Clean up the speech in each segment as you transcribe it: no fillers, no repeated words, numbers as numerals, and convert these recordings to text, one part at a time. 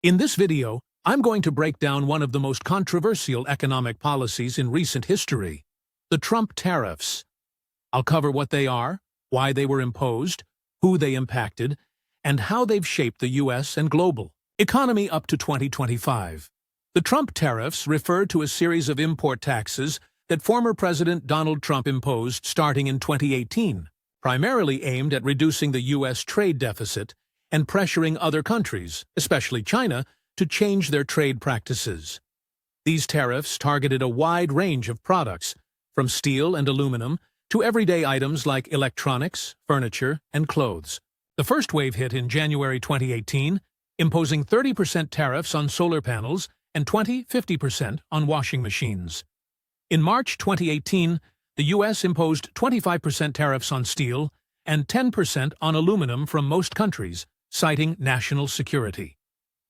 In this video, I'm going to break down one of the most controversial economic policies in recent history, the Trump tariffs. I'll cover what they are, why they were imposed, who they impacted, and how they've shaped the U.S. and global economy up to 2025. The Trump tariffs refer to a series of import taxes that former President Donald Trump imposed starting in 2018, primarily aimed at reducing the U.S. trade deficit and pressuring other countries, especially China, to change their trade practices. These tariffs targeted a wide range of products, from steel and aluminum to everyday items like electronics, furniture, and clothes. The first wave hit in January 2018, imposing 30% tariffs on solar panels and 50% on washing machines. In March 2018, the U.S. imposed 25% tariffs on steel and 10% on aluminum from most countries, citing national security.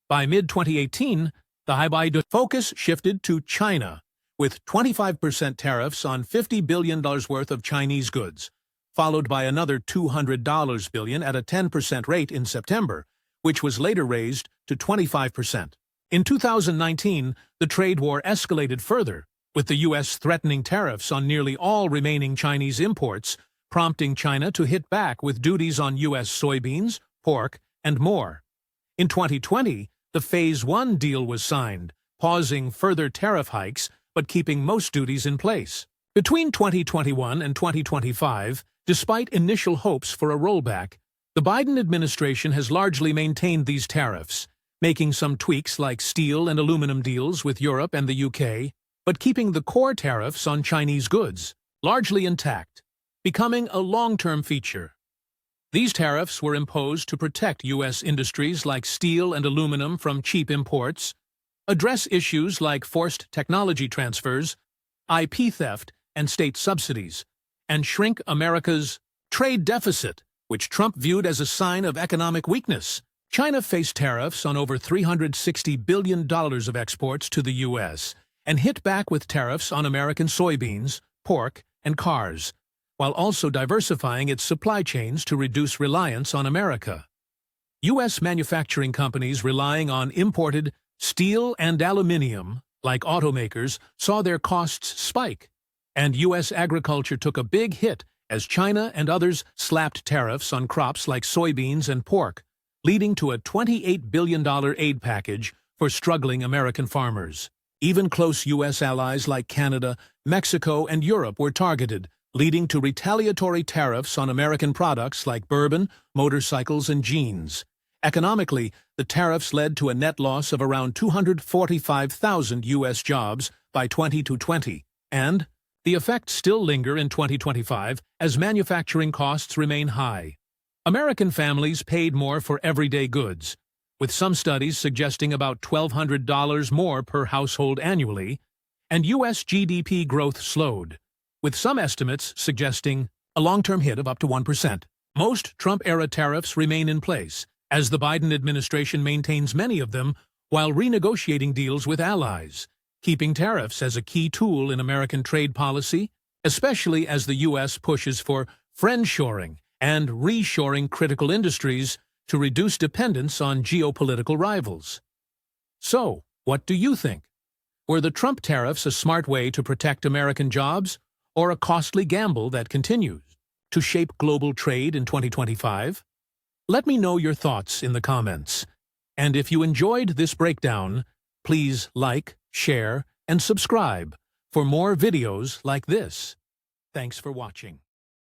By mid-2018, the high focus shifted to China, with 25% tariffs on $50 billion worth of Chinese goods, followed by another $200 billion at a 10% rate in September, which was later raised to 25%. In 2019, the trade war escalated further, with the U.S. threatening tariffs on nearly all remaining Chinese imports, prompting China to hit back with duties on U.S. soybeans, pork, and more. In 2020, the Phase 1 deal was signed, pausing further tariff hikes but keeping most duties in place. Between 2021 and 2025, despite initial hopes for a rollback, the Biden administration has largely maintained these tariffs, making some tweaks like steel and aluminum deals with Europe and the UK, but keeping the core tariffs on Chinese goods largely intact, becoming a long-term feature. These tariffs were imposed to protect U.S. industries like steel and aluminum from cheap imports, address issues like forced technology transfers, IP theft, and state subsidies, and shrink America's trade deficit, which Trump viewed as a sign of economic weakness. China faced tariffs on over $360 billion of exports to the U.S. and hit back with tariffs on American soybeans, pork, and cars, while also diversifying its supply chains to reduce reliance on America. U.S. manufacturing companies relying on imported steel and aluminum, like automakers, saw their costs spike, and U.S. agriculture took a big hit as China and others slapped tariffs on crops like soybeans and pork, leading to a $28 billion aid package for struggling American farmers. Even close U.S. allies like Canada, Mexico, and Europe were targeted, leading to retaliatory tariffs on American products like bourbon, motorcycles, and jeans. Economically, the tariffs led to a net loss of around 245,000 U.S. jobs by 2020, and the effects still linger in 2025 as manufacturing costs remain high. American families paid more for everyday goods, with some studies suggesting about $1,200 more per household annually, and U.S. GDP growth slowed, with some estimates suggesting a long-term hit of up to 1%. Most Trump-era tariffs remain in place, as the Biden administration maintains many of them while renegotiating deals with allies, keeping tariffs as a key tool in American trade policy, especially as the U.S. pushes for friendshoring and reshoring critical industries to reduce dependence on geopolitical rivals. So, what do you think? Were the Trump tariffs a smart way to protect American jobs, or a costly gamble that continues to shape global trade in 2025? Let me know your thoughts in the comments. And if you enjoyed this breakdown, please like, share, and subscribe for more videos like this. Thanks for watching.